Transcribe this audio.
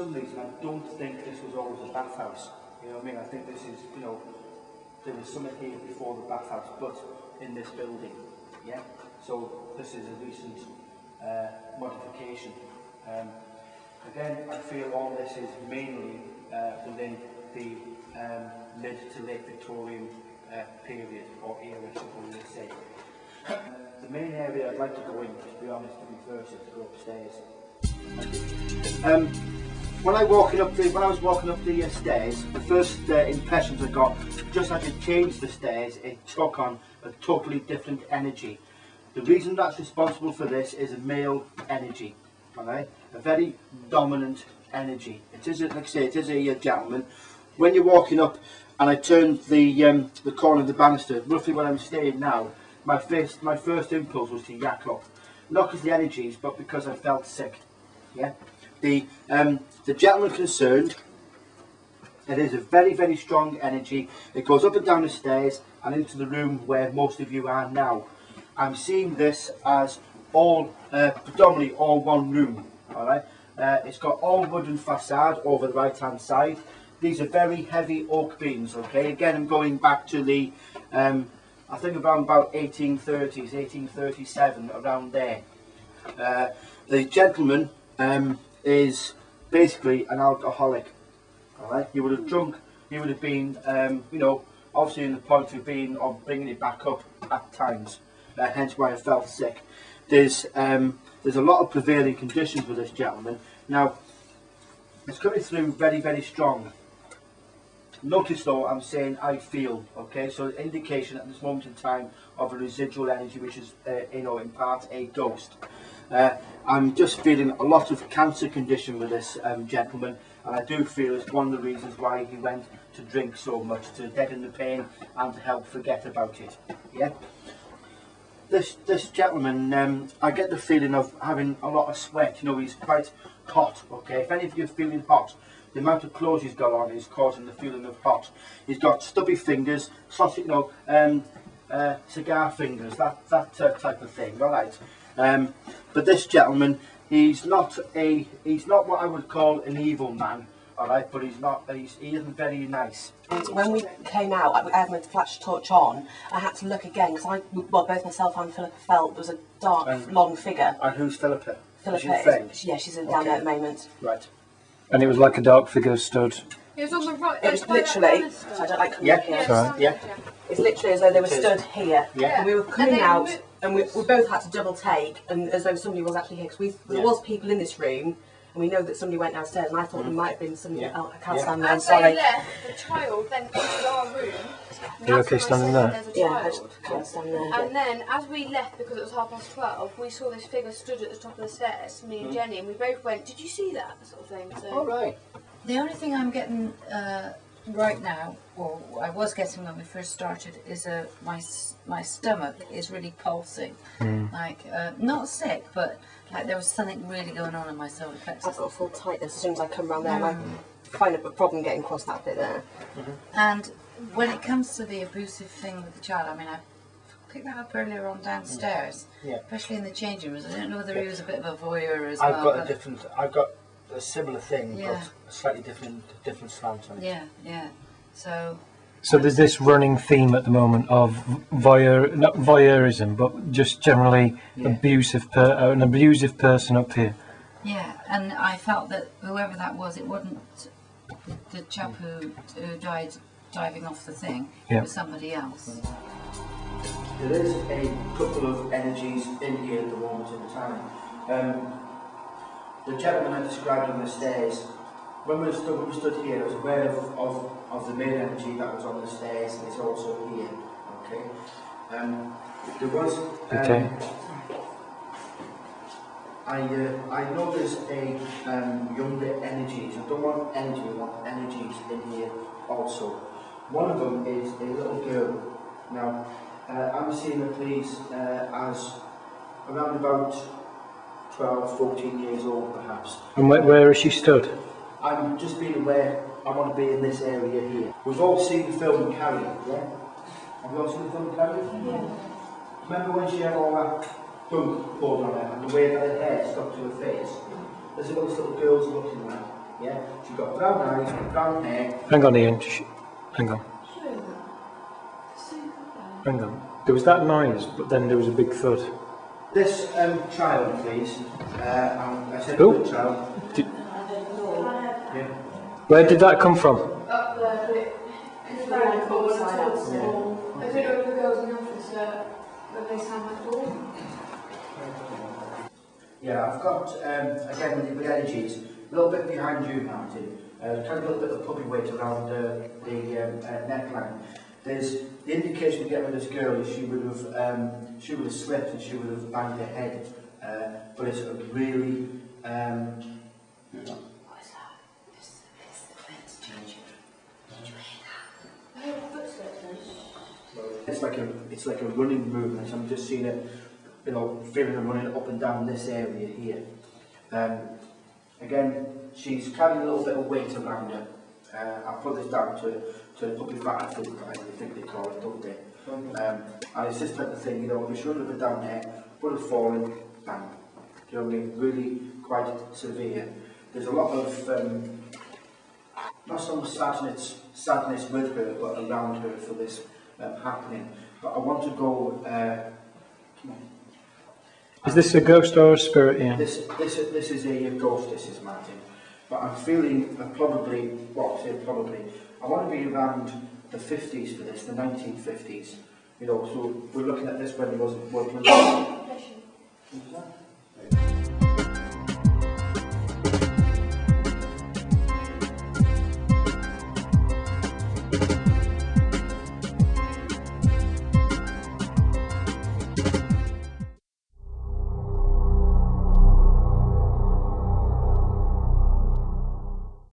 some reason I don't think this was always a bathhouse. You know what I mean? I think this is, you know, there was something here before the bathhouse, but in this building, yeah? So this is a recent modification. Again, I feel all this is mainly within the mid to late Victorian period or era, so we would say. The main area I'd like to go in, to be honest, to be first, is to go upstairs. When I was walking up the stairs, the first impressions I got, just as it changed the stairs, it took on a totally different energy. The reason that's responsible for this is a male energy, alright? A very dominant energy. It is, like I say, it is a gentleman. When you're walking up, and I turned the corner of the banister, roughly where I'm staying now, my first impulse was to yak up. Not because of the energies, but because I felt sick. Yeah. The gentleman concerned, it is a very, very strong energy. It goes up and down the stairs and into the room where most of you are now. I'm seeing this as all, predominantly all one room. All right. It's got all wooden facade over the right hand side. These are very heavy oak beams. Okay. Again, I'm going back to the, I think around about 1830s, 1837, around there. The gentleman is basically an alcoholic. All right. He would have drunk. He would have been, you know, obviously in the point of being of bringing it back up at times. Hence why I felt sick. There's a lot of prevailing conditions with this gentleman. Now, it's coming through very, very strong. Notice though, I'm saying I feel, okay, so indication at this moment in time of a residual energy, which is, you know, in part a ghost. I'm just feeling a lot of cancer condition with this gentleman, and I do feel it's one of the reasons why he went to drink so much, to deaden the pain and to help forget about it. Yeah. This gentleman, I get the feeling of having a lot of sweat. You know, he's quite hot. Okay, if any of you are feeling hot, the amount of clothes he's got on is causing the feeling of hot. He's got stubby fingers, sausage, you know, cigar fingers, that type of thing. All right. But this gentleman, he's not what I would call an evil man. All right, but he isn't very nice. When we came out, I had my flash torch on. I had to look again because both myself and Philippa felt there was a dark, long figure. And who's Philippa? Philippa is, yeah, she's down there at the moment. Right. And it was like a dark figure stood. It was on the right. It was literally. I don't like coming here. Yeah. It's literally as though they were stood here. Yeah. And we were coming out, and we both had to double take, and as though somebody was actually here. Because there was people in this room. And we know that somebody went downstairs, and I thought there might have been somebody else. I can't stand there, I'm sorry. As they left, the child then entered our room. You're okay standing there? Yeah, I just can't stand there. And then, as we left, because it was 12:30, we saw this figure stood at the top of the stairs, me and Jenny, and we both went, "Did you see that?" sort of thing. So. All right. The only thing I'm getting right now, or I was getting when we first started, is my stomach is really pulsing. Like, not sick, but like there was something really going on in my solar plexus. I've got full tightness as soon as I come around there. I find a problem getting across that bit there. And when it comes to the abusive thing with the child, I mean, I picked that up earlier on downstairs, especially in the changing rooms. I don't know whether he was a bit of a voyeur as well. I've got a similar thing, but a slightly different slant on it. Yeah. So there's this running theme at the moment of not voyeurism, but just generally an abusive person up here. Yeah, and I felt that whoever that was, it wasn't the chap who died diving off the thing. It was somebody else. There is a couple of energies in here at the moment in time. The gentleman I described on the stairs, when we stood here, I was aware of the main energy that was on the stairs. It's also here. Okay. There was. I know there's a younger energies. I don't want energy. I want energies in here also. One of them is a little girl. Now, I'm seeing her please as around about 12, 14 years old perhaps. And where is she stood? I'm just being aware I want to be in this area here. We've all seen the film Carrie, yeah? Have you all seen the film Carrie? Yeah. Remember when she had all that gunk poured on her and the way that her hair stuck to her face? There's what this little girl's looking like. Yeah, she's got brown eyes, brown hair. Hang on, Ian. Hang on. Hang on. There was that noise, but then there was a big thud. This child, please. I said Who? good child. Yeah. Where did that come from? Up there, but it's very cold outside. I don't know if the girls in the office when they sound like all. Yeah, I've got, again, with energies, a little bit behind you, Martin. Kind of a little bit of puppy weight around the neckline. There's the indication we get with this girl is she would have slipped and she would have banged her head. But it's a really What is that? It's the fence changing. Did you hear that? it's like a running movement. I'm just seeing it, feeling her running up and down this area here. Again, she's carrying a little bit of weight around her. I'll put this down to puppy fat, I think they call it, don't they? And it's this type of thing, if she's running up and down there, put her falling, bang. Do you know what I mean? Really quite severe. There's a lot of, not so much sadness with her, but around her for this happening. But I want to go, come on. Is this a ghost or a spirit, Ian? This is a ghost, this is Martin. But I'm feeling probably, I want to be around the 50s for this, the 1950s. So we're looking at this when he wasn't working.